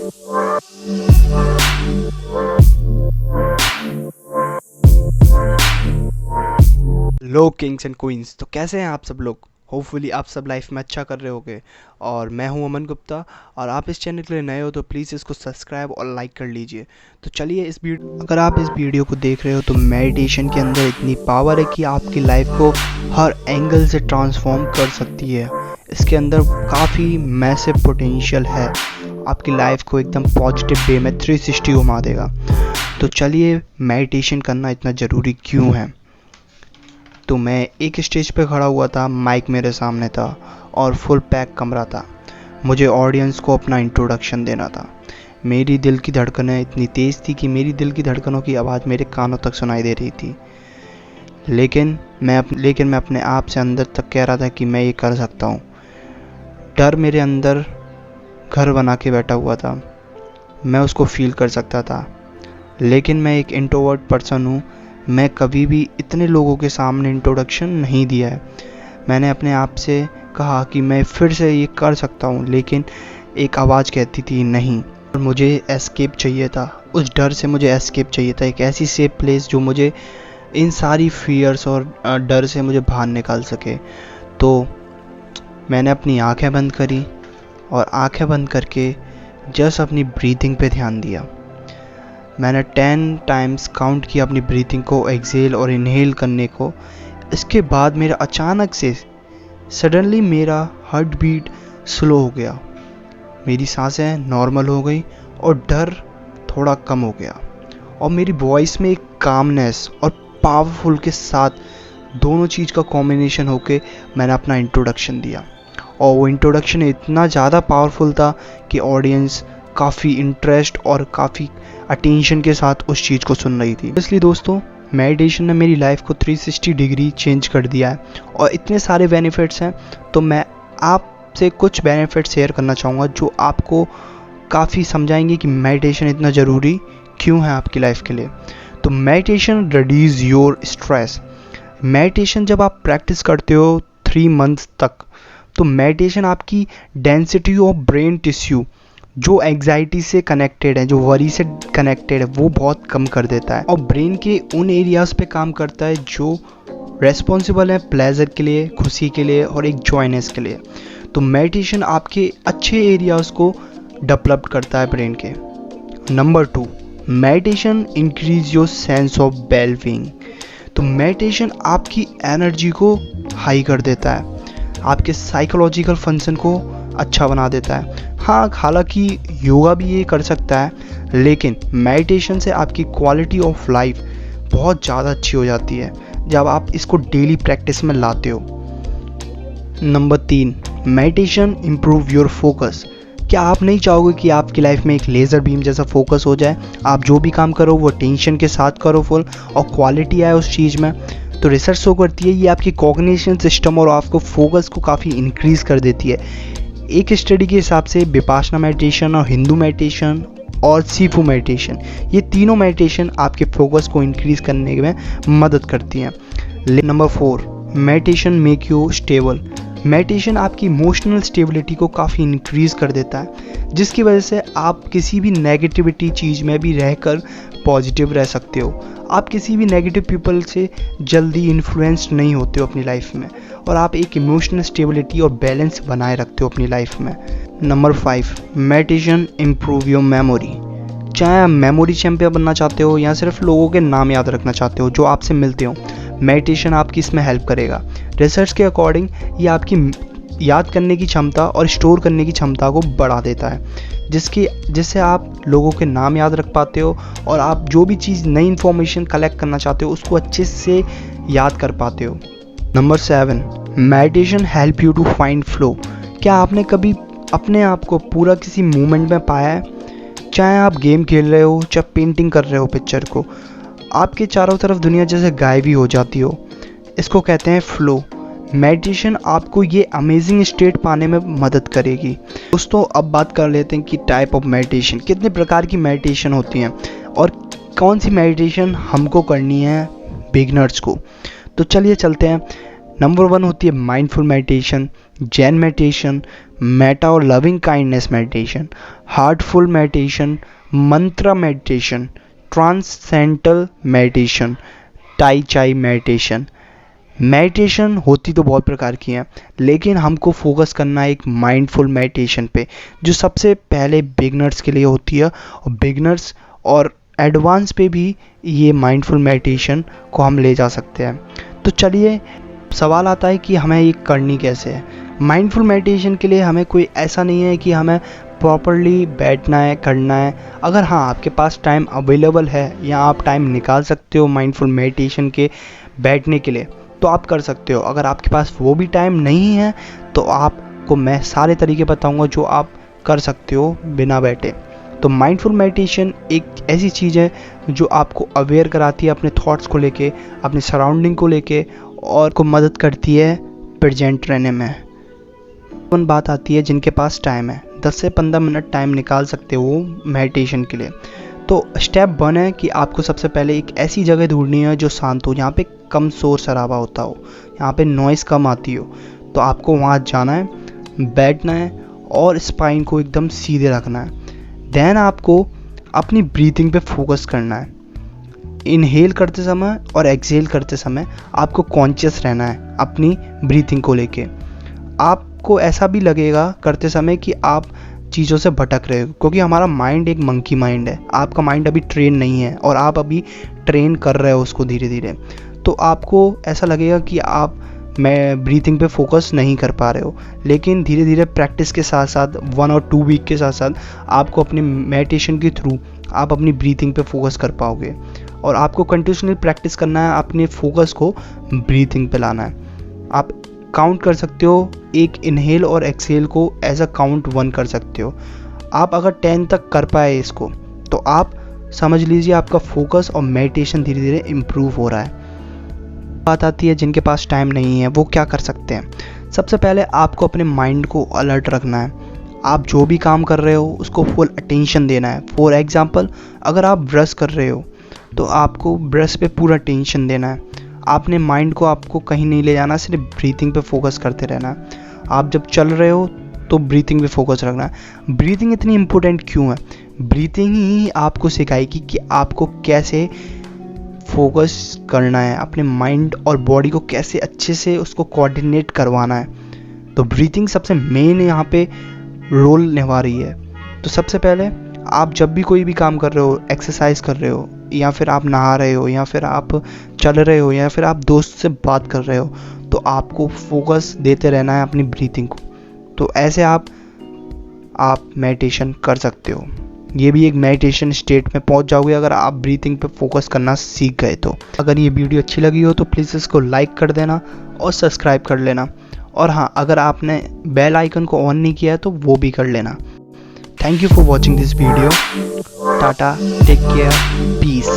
Low Kings and queen's, तो कैसे हैं आप सब लोग। होपफुली आप सब लाइफ में अच्छा कर रहे होगे। और मैं हूं अमन गुप्ता, और आप इस चैनल के लिए नए हो तो प्लीज़ इसको सब्सक्राइब और लाइक कर लीजिए। तो चलिए अगर आप इस वीडियो को देख रहे हो तो मेडिटेशन के अंदर इतनी पावर है कि आपकी लाइफ को हर एंगल से ट्रांसफॉर्म कर सकती है। इसके अंदर काफ़ी मैसिव पोटेंशियल है, आपकी लाइफ को एकदम पॉजिटिव वे में 360 घुमा देगा। तो चलिए, मेडिटेशन करना इतना ज़रूरी क्यों है। तो मैं एक स्टेज पे खड़ा हुआ था, माइक मेरे सामने था और फुल पैक कमरा था। मुझे ऑडियंस को अपना इंट्रोडक्शन देना था। मेरी दिल की धड़कनें इतनी तेज़ थी कि मेरी दिल की धड़कनों की आवाज़ मेरे कानों तक सुनाई दे रही थी। लेकिन मैं अपने आप से अंदर तक कह रहा था कि मैं ये कर सकता हूँ। डर मेरे अंदर घर बना के बैठा हुआ था, मैं उसको फील कर सकता था। लेकिन मैं एक इंट्रोवर्ट पर्सन हूँ, मैं कभी भी इतने लोगों के सामने इंट्रोडक्शन नहीं दिया है। मैंने अपने आप से कहा कि मैं फिर से ये कर सकता हूँ, लेकिन एक आवाज़ कहती थी नहीं। और मुझे एस्केप चाहिए था, उस डर से मुझे एस्केप चाहिए था, एक ऐसी सेफ प्लेस जो मुझे इन सारी फियर्स और डर से मुझे बाहर निकाल सके। तो मैंने अपनी आंखें बंद करी और आंखें बंद करके जस्ट अपनी ब्रीथिंग पे ध्यान दिया। मैंने 10 टाइम्स काउंट किया अपनी ब्रीथिंग को, एक्सेल और इनहेल करने को। इसके बाद मेरा अचानक से सडनली मेरा हार्ट बीट स्लो हो गया, मेरी सांसें नॉर्मल हो गई और डर थोड़ा कम हो गया। और मेरी वॉइस में एक कामनेस और पावरफुल के साथ दोनों चीज़ का कॉम्बिनेशन होके मैंने अपना इंट्रोडक्शन दिया। और वो इंट्रोडक्शन इतना ज़्यादा पावरफुल था कि ऑडियंस काफ़ी इंटरेस्ट और काफ़ी अटेंशन के साथ उस चीज़ को सुन रही थी। इसलिए दोस्तों, मेडिटेशन ने मेरी लाइफ को 360 डिग्री चेंज कर दिया है और इतने सारे बेनिफिट्स हैं। तो मैं आपसे कुछ बेनिफिट शेयर करना चाहूँगा जो आपको काफ़ी समझाएंगे कि मेडिटेशन इतना ज़रूरी क्यों है आपकी लाइफ के लिए। तो meditation reduce your stress. Meditation जब आप प्रैक्टिस करते हो 3 मंथ्स तक, तो मेडिटेशन आपकी डेंसिटी ऑफ ब्रेन टिश्यू जो एग्जाइटी से कनेक्टेड है, जो वरी से कनेक्टेड है, वो बहुत कम कर देता है और ब्रेन के उन एरियाज़ पे काम करता है जो रेस्पॉन्सिबल है प्लेजर के लिए, खुशी के लिए और एक जॉयनेस के लिए। तो मेडिटेशन आपके अच्छे एरियाज़ को डेवलप करता है ब्रेन के। Number 2, meditation increase your sense of wellbeing. तो मेडिटेशन आपकी एनर्जी को हाई कर देता है, आपके साइकोलॉजिकल फंक्शन को अच्छा बना देता है। हाँ, हालांकि योगा भी ये कर सकता है, लेकिन मेडिटेशन से आपकी क्वालिटी ऑफ लाइफ बहुत ज़्यादा अच्छी हो जाती है जब आप इसको डेली प्रैक्टिस में लाते हो। Number 3, meditation improve your focus. क्या आप नहीं चाहोगे कि आपकी लाइफ में एक लेज़र बीम जैसा फोकस हो जाए, आप जो भी काम करो वो टेंशन के साथ करो फुल, और क्वालिटी आए उस चीज़ में। तो रिसर्च शो करती है ये आपकी कॉग्निशन सिस्टम और आपको फोकस को काफ़ी इंक्रीज़ कर देती है। एक स्टडी के हिसाब से विपासना मेडिटेशन और हिंदू मेडिटेशन और सीफू मेडिटेशन, ये तीनों मेडिटेशन आपके फोकस को इंक्रीज़ करने में मदद करती हैं। Number 4, meditation make you stable. Meditation आपकी इमोशनल स्टेबिलिटी को काफ़ी इंक्रीज़ कर देता है, जिसकी वजह से आप किसी भी नेगेटिविटी चीज़ में भी रहकर पॉजिटिव रह सकते हो। आप किसी भी नेगेटिव पीपल से जल्दी इन्फ्लुएंस्ड नहीं होते हो अपनी लाइफ में, और आप एक इमोशनल स्टेबिलिटी और बैलेंस बनाए रखते हो अपनी लाइफ में। Number 5, meditation improve your memory. चाहे आप मेमोरी चैम्पियन बनना चाहते हो या सिर्फ लोगों के नाम याद रखना चाहते हो जो आपसे मिलते हो, मेडिटेशन आपकी इसमें हेल्प करेगा। रिसर्च के अकॉर्डिंग ये आपकी याद करने की क्षमता और स्टोर करने की क्षमता को बढ़ा देता है, जिससे आप लोगों के नाम याद रख पाते हो और आप जो भी चीज़ नई इन्फॉर्मेशन कलेक्ट करना चाहते हो उसको अच्छे से याद कर पाते हो। Number 7, meditation help you to find flow. क्या आपने कभी अपने आप को पूरा किसी मूवमेंट में पाया है? चाहे आप गेम खेल रहे हो, चाहे पेंटिंग कर रहे हो पिक्चर को, आपके चारों तरफ दुनिया जैसे गायब ही हो जाती हो। इसको कहते हैं फ्लो। मेडिटेशन आपको ये अमेजिंग स्टेट पाने में मदद करेगी। दोस्तों, अब बात कर लेते हैं कि टाइप ऑफ मेडिटेशन, कितने प्रकार की मेडिटेशन होती हैं और कौन सी मेडिटेशन हमको करनी है बिगिनर्स को। तो चलिए चलते हैं। नंबर 1 होती है mindful meditation, Zen meditation, metta और loving kindness meditation, heartful meditation, mantra meditation, transcendental meditation, tai chi meditation. Meditation होती तो बहुत प्रकार की हैं, लेकिन हमको फोकस करना है एक माइंडफुल मेडिटेशन पे, जो सबसे पहले बिगनर्स के लिए होती है। और बिगनर्स और एडवांस पे भी ये माइंडफुल मेडिटेशन को हम ले जा सकते हैं। तो चलिए, सवाल आता है कि हमें ये करनी कैसे है। माइंडफुल मेडिटेशन के लिए हमें कोई ऐसा नहीं है कि हमें प्रॉपरली बैठना है, करना है। अगर हाँ आपके पास टाइम अवेलेबल है या आप टाइम निकाल सकते हो माइंडफुल मेडिटेशन के बैठने के लिए, तो आप कर सकते हो। अगर आपके पास वो भी टाइम नहीं है तो आपको मैं सारे तरीके बताऊंगा जो आप कर सकते हो बिना बैठे। तो माइंडफुल मेडिटेशन एक ऐसी चीज़ है जो आपको अवेयर कराती है अपने थॉट्स को लेके, अपने सराउंडिंग को लेके, और को मदद करती है प्रेजेंट रहने में। उन बात आती है जिनके पास टाइम है, 10 से 15 मिनट टाइम निकाल सकते हो मेडिटेशन के लिए। तो स्टेप 1 है कि आपको सबसे पहले एक ऐसी जगह ढूंढनी है जो शांत हो, जहाँ पे कम शोर शराबा होता हो, यहाँ पे नॉइज़ कम आती हो। तो आपको वहाँ जाना है, बैठना है और स्पाइन को एकदम सीधे रखना है। देन आपको अपनी ब्रीथिंग पे फोकस करना है। इनहेल करते समय और एक्सहेल करते समय आपको कॉन्शियस रहना है अपनी ब्रीथिंग को लेके। आपको ऐसा भी लगेगा करते समय कि आप चीज़ों से भटक रहे हो, क्योंकि हमारा माइंड एक मंकी माइंड है। आपका माइंड अभी ट्रेन नहीं है और आप अभी ट्रेन कर रहे हो उसको धीरे धीरे। तो आपको ऐसा लगेगा कि आप ब्रीथिंग पे फोकस नहीं कर पा रहे हो, लेकिन धीरे धीरे प्रैक्टिस के साथ साथ 1 और 2 वीक के साथ साथ आपको अपनी मेडिटेशन के थ्रू आप अपनी ब्रीथिंग पे फोकस कर पाओगे। और आपको कंटिन्यूसली प्रैक्टिस करना है, अपने फोकस को ब्रीथिंग पे लाना है। आप काउंट कर सकते हो, एक इनहेल और एक्सहेल को एज अ काउंट 1 कर सकते हो। आप अगर 10 तक कर पाए इसको, तो आप समझ लीजिए आपका फोकस और मेडिटेशन धीरे धीरे इम्प्रूव हो रहा है। बात आती है जिनके पास टाइम नहीं है वो क्या कर सकते हैं। सबसे पहले आपको अपने माइंड को अलर्ट रखना है। आप जो भी काम कर रहे हो उसको फुल अटेंशन देना है। फॉर एग्जांपल, अगर आप ब्रश कर रहे हो तो आपको ब्रश पे पूरा अटेंशन देना है। आपने माइंड को आपको कहीं नहीं ले जाना, सिर्फ ब्रीथिंग पे फोकस करते रहना है। आप जब चल रहे हो तो ब्रीथिंग पे फोकस रखना है। ब्रीथिंग इतनी इम्पोर्टेंट क्यों है? ब्रीथिंग ही आपको सिखाएगी कि आपको कैसे फोकस करना है, अपने माइंड और बॉडी को कैसे अच्छे से उसको कोऑर्डिनेट करवाना है। तो ब्रीथिंग सबसे मेन यहाँ पे रोल निभा रही है। तो सबसे पहले आप जब भी कोई भी काम कर रहे हो, एक्सरसाइज कर रहे हो, या फिर आप नहा रहे हो, या फिर आप चल रहे हो, या फिर आप दोस्त से बात कर रहे हो, तो आपको फोकस देते रहना है अपनी ब्रीथिंग को। तो ऐसे आप मेडिटेशन कर सकते हो। ये भी एक मेडिटेशन स्टेट में पहुंच जाओगे अगर आप ब्रीथिंग पे फोकस करना सीख गए तो। अगर ये वीडियो अच्छी लगी हो तो प्लीज़ इसको लाइक कर देना और सब्सक्राइब कर लेना। और हाँ, अगर आपने बेल आइकन को ऑन नहीं किया है तो वो भी कर लेना। Thank you for watching this video. Ta-ta, take care, piece.